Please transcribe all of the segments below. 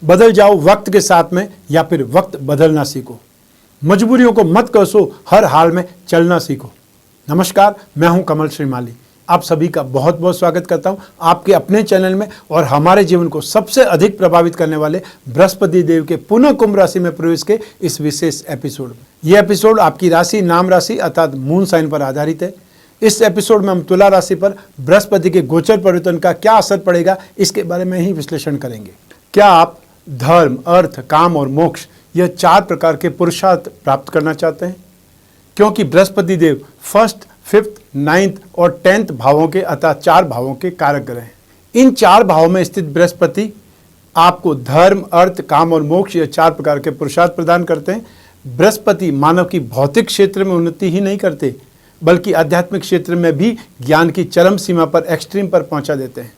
बदल जाओ वक्त के साथ में या फिर वक्त बदलना सीखो। मजबूरियों को मत कोसो, हर हाल में चलना सीखो। नमस्कार, मैं हूं कमल श्रीमाली। आप सभी का बहुत बहुत स्वागत करता हूं आपके अपने चैनल में और हमारे जीवन को सबसे अधिक प्रभावित करने वाले बृहस्पति देव के पुनः कुंभ राशि में प्रवेश के इस विशेष एपिसोड में। यह एपिसोड आपकी राशि, नाम राशि अर्थात मून साइन पर आधारित है। इस एपिसोड में हम तुला राशि पर बृहस्पति के गोचर परिवर्तन का क्या असर पड़ेगा, इसके बारे में ही विश्लेषण करेंगे। क्या आप धर्म, अर्थ, काम और मोक्ष यह 4 प्रकार के पुरुषार्थ प्राप्त करना चाहते हैं? क्योंकि बृहस्पति देव 1st, 5th, 9th और 10th भावों के अर्थात 4 भावों के कारक ग्रह हैं। इन 4 भावों में स्थित बृहस्पति आपको धर्म, अर्थ, काम और मोक्ष यह 4 प्रकार के पुरुषार्थ प्रदान करते हैं। बृहस्पति मानव की भौतिक क्षेत्र में उन्नति ही नहीं करते, बल्कि आध्यात्मिक क्षेत्र में भी ज्ञान की चरम सीमा पर, एक्सट्रीम पर पहुंचा देते हैं।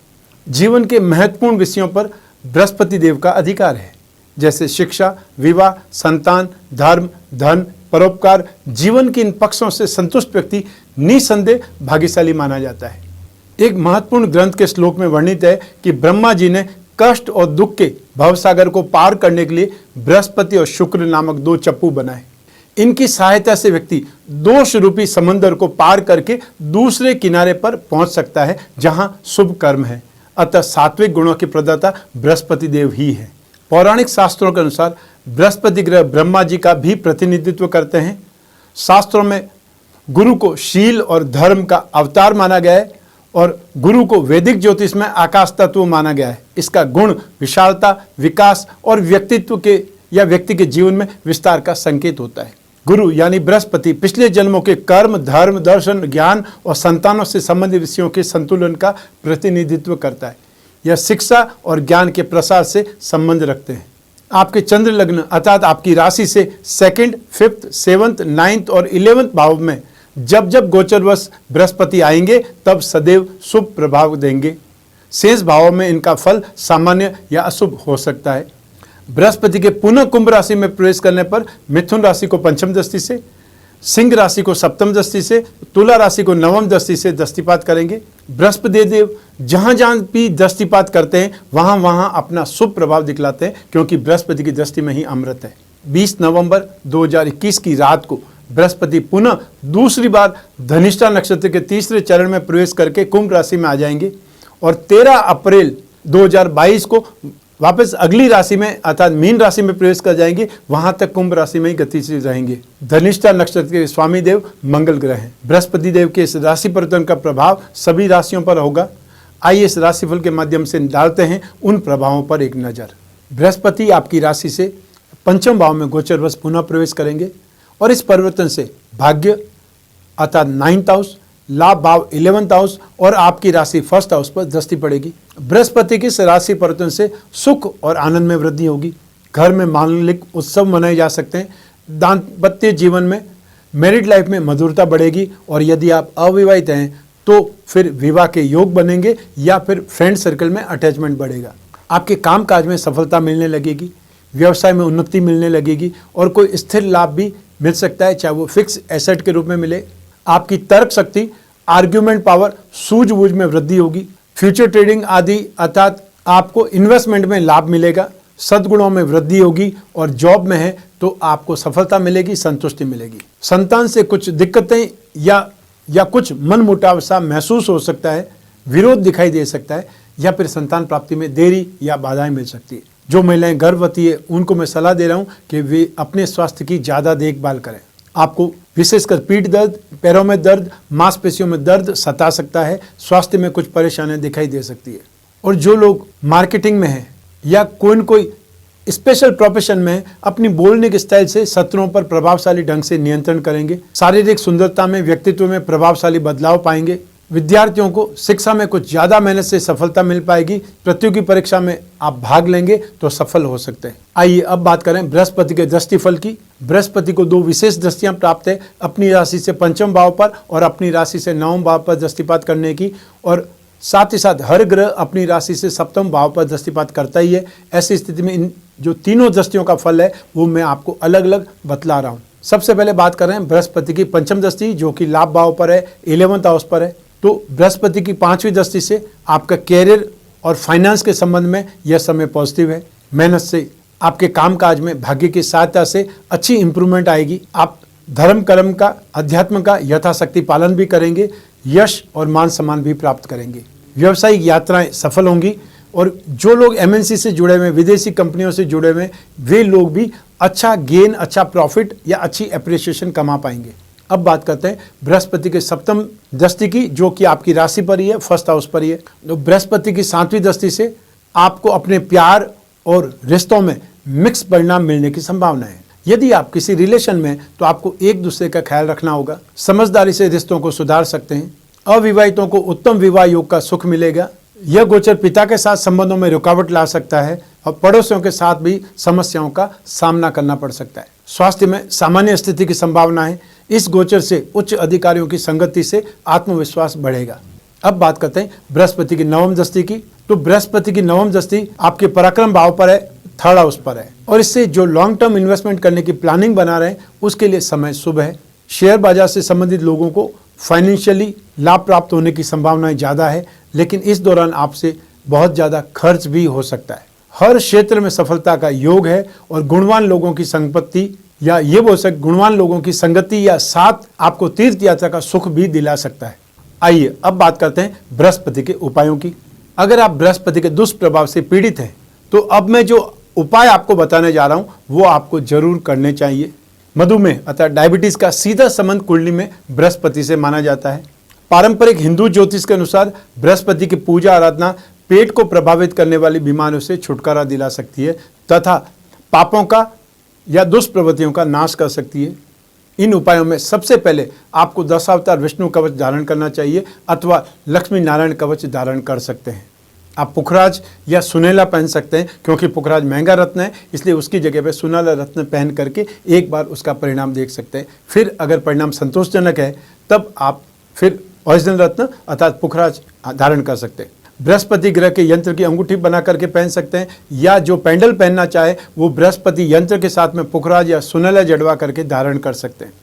जीवन के महत्वपूर्ण विषयों पर बृहस्पति देव का अधिकार है, जैसे शिक्षा, विवाह, संतान, धर्म, धन, परोपकार। जीवन के इन पक्षों से संतुष्ट व्यक्ति निसंदेह भाग्यशाली माना जाता है। एक महत्वपूर्ण ग्रंथ के श्लोक में वर्णित है कि ब्रह्मा जी ने कष्ट और दुख के भवसागर को पार करने के लिए बृहस्पति और शुक्र नामक 2 चप्पू बनाए। इनकी सहायता से व्यक्ति दोष रूपी समंदर को पार करके दूसरे किनारे पर पहुंच सकता है, जहां शुभ कर्म है। अतः सात्विक गुणों के प्रदाता बृहस्पति देव ही है। पौराणिक शास्त्रों के अनुसार बृहस्पति ग्रह ब्रह्मा जी का भी प्रतिनिधित्व करते हैं। शास्त्रों में गुरु को शील और धर्म का अवतार माना गया है और गुरु को वैदिक ज्योतिष में आकाश तत्व माना गया है। इसका गुण विशालता, विकास और व्यक्तित्व के या व्यक्ति के जीवन में विस्तार का संकेत होता है। गुरु यानी बृहस्पति पिछले जन्मों के कर्म, धर्म, दर्शन, ज्ञान और संतानों से संबंधित विषयों के संतुलन का प्रतिनिधित्व करता है। यह शिक्षा और ज्ञान के प्रसार से संबंध रखते हैं। आपके चंद्र लग्न अर्थात आपकी राशि से 2nd, 5th, 7th, 9th और 11th भाव में जब जब गोचरवश बृहस्पति आएंगे तब सदैव शुभ प्रभाव देंगे। शेष भावों में इनका फल सामान्य या अशुभ हो सकता है। बृहस्पति के पुनः कुंभ राशि में प्रवेश करने पर मिथुन राशि को 5th दृष्टि से, सिंह राशि को 7th दृष्टि से, तुला राशि को 9th दृष्टि से दृष्टिपात करेंगे। बृहस्पति देव जहां जहां भी दृष्टिपात करते हैं वहां वहां अपना शुभ प्रभाव दिखलाते हैं, क्योंकि बृहस्पति की दृष्टि में ही अमृत है। 20 नवंबर 2021 की रात को बृहस्पति पुनः दूसरी बार धनिष्ठा नक्षत्र के 3रे चरण में प्रवेश करके कुंभ राशि में आ जाएंगे और 13 अप्रैल 2022 को वापस अगली राशि में अर्थात मीन राशि में प्रवेश कर जाएंगे। वहां तक कुंभ राशि में ही गतिशील रहेंगे। धनिष्ठा नक्षत्र के स्वामी देव मंगल ग्रह हैं। बृहस्पति देव के इस राशि परिवर्तन का प्रभाव सभी राशियों पर होगा। आइए इस राशिफल के माध्यम से डालते हैं उन प्रभावों पर एक नजर। बृहस्पति आपकी राशि से 5वें भाव में गोचरवश पुनः प्रवेश करेंगे और इस परिवर्तन से भाग्य अर्थात 9th हाउस, लाभ भाव 11th हाउस और आपकी राशि 1st हाउस पर दृष्टि पड़ेगी। बृहस्पति की इस राशि परिवर्तन से सुख और आनंद में वृद्धि होगी। घर में मांगलिक उत्सव मनाए जा सकते हैं। दाम्पत्य जीवन में, मैरिड लाइफ में मधुरता बढ़ेगी और यदि आप अविवाहित हैं तो फिर विवाह के योग बनेंगे या फिर फ्रेंड सर्कल में अटैचमेंट बढ़ेगा। आपके काम काज में सफलता मिलने लगेगी, व्यवसाय में उन्नति मिलने लगेगी और कोई स्थिर लाभ भी मिल सकता है, चाहे वो फिक्स एसेट के रूप में मिले। आपकी तर्क शक्ति, आर्ग्यूमेंट पावर, सूझबूझ में वृद्धि होगी। फ्यूचर ट्रेडिंग आदि अर्थात आपको इन्वेस्टमेंट में लाभ मिलेगा। सद्गुणों में वृद्धि होगी और जॉब में है तो आपको सफलता मिलेगी, संतुष्टि मिलेगी। संतान से कुछ दिक्कतें या कुछ मनमुटाव सा महसूस हो सकता है, विरोध दिखाई दे सकता है या फिर संतान प्राप्ति में देरी या बाधाएं मिल सकती है। जो महिलाएं गर्भवती है उनको मैं सलाह दे रहा हूं कि वे अपने स्वास्थ्य की ज़्यादा देखभाल करें। आपको विशेषकर पीठ दर्द, पैरों में दर्द, मांसपेशियों में दर्द सता सकता है। स्वास्थ्य में कुछ परेशानियां दिखाई दे सकती है। और जो लोग मार्केटिंग में हैं या कोई स्पेशल प्रोफेशन में है, अपनी बोलने के स्टाइल से शत्रुओं पर प्रभावशाली ढंग से नियंत्रण करेंगे। शारीरिक सुंदरता में, व्यक्तित्व में प्रभावशाली बदलाव पाएंगे। विद्यार्थियों को शिक्षा में कुछ ज़्यादा मेहनत से सफलता मिल पाएगी। प्रतियोगी परीक्षा में आप भाग लेंगे तो सफल हो सकते हैं। आइए अब बात करें बृहस्पति के दृष्टिफल की। बृहस्पति को 2 विशेष दृष्टियां प्राप्त है, अपनी राशि से 5वें भाव पर और अपनी राशि से 9वें भाव पर दृष्टिपात करने की, और साथ ही साथ हर ग्रह अपनी राशि से 7वें भाव पर दृष्टिपात करता ही है। ऐसी स्थिति में इन जो तीनों दृष्टियों का फल है वो मैं आपको अलग अलग बतला रहा हूँ। सबसे पहले बात कर रहे हैं बृहस्पति की 5वीं दृष्टि, जो कि लाभ भाव पर है, 11th हाउस पर है। तो बृहस्पति की 5वीं दृष्टि से आपका कैरियर और फाइनेंस के संबंध में यह समय पॉजिटिव है। मेहनत से आपके कामकाज में भाग्य की सहायता से अच्छी इंप्रूवमेंट आएगी। आप धर्म कर्म का, अध्यात्म का यथाशक्ति पालन भी करेंगे, यश और मान सम्मान भी प्राप्त करेंगे। व्यावसायिक यात्राएं सफल होंगी और जो लोग एमएनसी से जुड़े हुए, विदेशी कंपनियों से जुड़े हुए, वे लोग भी अच्छा गेन, अच्छा प्रॉफिट या अच्छी एप्रिसिएशन कमा पाएंगे। अब बात करते हैं बृहस्पति के सप्तम दृष्टि की, जो कि आपकी राशि पर ही है, फर्स्ट हाउस पर ही है। तो बृहस्पति की 7वीं दृष्टि से आपको अपने प्यार और रिश्तों में मिक्स परिणाम मिलने की संभावना है। यदि आप किसी रिलेशन में हैं तो आपको एक दूसरे का ख्याल रखना होगा। समझदारी से रिश्तों को सुधार सकते हैं। अविवाहितों को उत्तम विवाह योग का सुख मिलेगा। यह गोचर पिता के साथ संबंधों में रुकावट ला सकता है और पड़ोसियों के साथ भी समस्याओं का सामना करना पड़ सकता है। स्वास्थ्य में सामान्य स्थिति की संभावना है। इस गोचर से उच्च अधिकारियों की संगति से आत्मविश्वास बढ़ेगा। अब बात करते हैं बृहस्पति की 9वीं दृष्टि की। तो बृहस्पति की 9वीं दृष्टि आपके पराक्रम भाव पर है, 3rd हाउस पर है, और इससे जो लॉन्ग टर्म इन्वेस्टमेंट करने की प्लानिंग बना रहे हैं उसके लिए समय शुभ है। शेयर बाजार से संबंधित लोगों को फाइनेंशियली लाभ प्राप्त होने की संभावनाएं ज़्यादा है, लेकिन इस दौरान आपसे बहुत ज़्यादा खर्च भी हो सकता है। हर क्षेत्र में सफलता का योग है और गुणवान लोगों की संपत्ति या ये बोल सकते गुणवान लोगों की संगति या साथ आपको तीर्थ यात्रा का सुख भी दिला सकता है। आइए अब बात करते हैं बृहस्पति के उपायों की। अगर आप बृहस्पति के दुष्प्रभाव से पीड़ित हैं तो अब मैं जो उपाय आपको बताने जा रहा हूं वो आपको जरूर करने चाहिए। मधुमेह अर्थात डायबिटीज का सीधा संबंध कुंडली में बृहस्पति से माना जाता है। पारंपरिक हिंदू ज्योतिष के अनुसार बृहस्पति की पूजा आराधना पेट को प्रभावित करने वाली बीमारियों से छुटकारा दिला सकती है तथा पापों का या दुष्प्रवृत्तियों का नाश कर सकती है। इन उपायों में सबसे पहले आपको दशावतार विष्णु कवच धारण करना चाहिए अथवा लक्ष्मी नारायण कवच धारण कर सकते हैं। आप पुखराज या सुनेला पहन सकते हैं, क्योंकि पुखराज महंगा रत्न है, इसलिए उसकी जगह पे सुनेला रत्न पहन करके एक बार उसका परिणाम देख सकते हैं। फिर अगर परिणाम संतोषजनक है तब आप फिर ओरिजिनल रत्न अर्थात पुखराज धारण कर सकते हैं। बृहस्पति ग्रह के यंत्र की अंगूठी बना करके पहन सकते हैं, या जो पेंडल पहनना चाहे वो बृहस्पति यंत्र के साथ में पुखराज या सुनेला जड़वा करके धारण कर सकते हैं।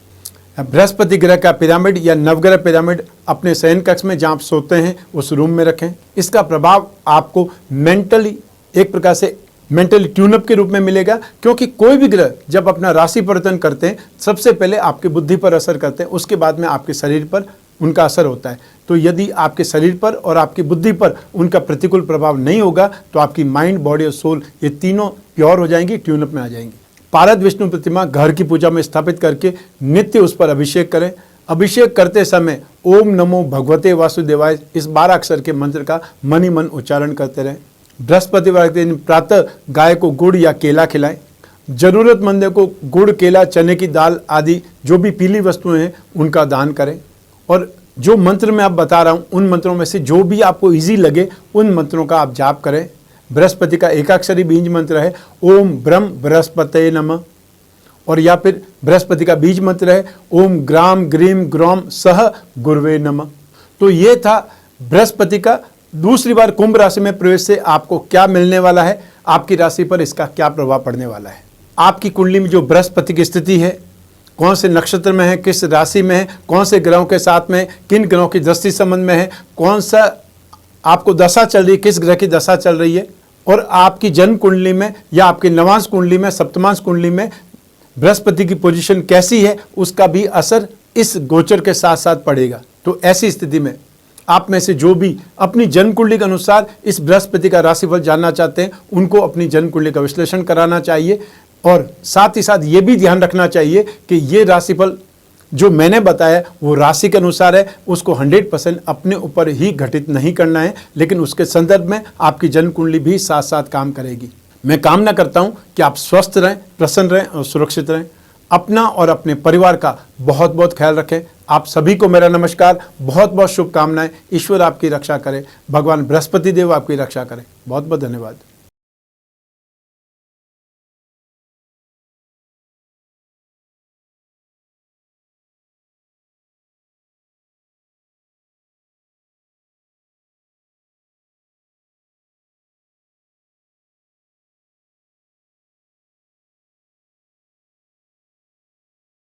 बृहस्पति ग्रह का पिरामिड या नवग्रह पिरामिड अपने शयन कक्ष में जहाँ आप सोते हैं उस रूम में रखें। इसका प्रभाव आपको मेंटली एक प्रकार से मेंटली ट्यूनअप के रूप में मिलेगा, क्योंकि कोई भी ग्रह जब अपना राशि परिवर्तन करते हैं सबसे पहले आपकी बुद्धि पर असर करते हैं, उसके बाद में आपके शरीर पर उनका असर होता है। तो यदि आपके शरीर पर और आपकी बुद्धि पर उनका प्रतिकूल प्रभाव नहीं होगा तो आपकी माइंड, बॉडी और सोल ये तीनों प्योर हो जाएंगी, ट्यूनअप में आ जाएंगी। पारद विष्णु प्रतिमा घर की पूजा में स्थापित करके नित्य उस पर अभिषेक करें। अभिषेक करते समय ओम नमो भगवते वासुदेवाय इस 12 अक्षर के मंत्र का मन ही मन उच्चारण करते रहें। बृहस्पतिवार के दिन प्रातः गाय को गुड़ या केला खिलाएं। जरूरतमंदों को गुड़, केला, चने की दाल आदि जो भी पीली वस्तुएं हैं उनका दान करें। और जो मंत्र मैं आप बता रहा हूँ उन मंत्रों में से जो भी आपको ईजी लगे उन मंत्रों का आप जाप करें। बृहस्पति का एकाक्षरी बीज मंत्र है ओम ब्रह्म बृहस्पते नमः, और या फिर बृहस्पति का बीज मंत्र है ओम ग्राम ग्रीम ग्रोम सह गुरुवे नमः। तो ये था बृहस्पति का दूसरी बार कुंभ राशि में प्रवेश से आपको क्या मिलने वाला है, आपकी राशि पर इसका क्या प्रभाव पड़ने वाला है। आपकी कुंडली में जो बृहस्पति की स्थिति है, कौन से नक्षत्र में है, किस राशि में है, कौन से ग्रहों के साथ में, किन ग्रहों की दृष्टि संबंध में है, कौन सा आपको दशा चल रही है, किस ग्रह की दशा चल रही है, और आपकी जन्म कुंडली में या आपकी नवांश कुंडली में, सप्तमांश कुंडली में बृहस्पति की पोजीशन कैसी है, उसका भी असर इस गोचर के साथ साथ पड़ेगा। तो ऐसी स्थिति में आप में से जो भी अपनी जन्म कुंडली के अनुसार इस बृहस्पति का राशिफल जानना चाहते हैं उनको अपनी जन्म कुंडली का विश्लेषण कराना चाहिए, और साथ ही साथ ये भी ध्यान रखना चाहिए कि ये राशिफल जो मैंने बताया वो राशि के अनुसार है, उसको 100% अपने ऊपर ही घटित नहीं करना है, लेकिन उसके संदर्भ में आपकी जन्म कुंडली भी साथ साथ काम करेगी। मैं कामना करता हूं कि आप स्वस्थ रहें, प्रसन्न रहें और सुरक्षित रहें। अपना और अपने परिवार का बहुत बहुत ख्याल रखें। आप सभी को मेरा नमस्कार, बहुत बहुत शुभकामनाएं। ईश्वर आपकी रक्षा करे, भगवान बृहस्पति देव आपकी रक्षा करें। बहुत बहुत धन्यवाद।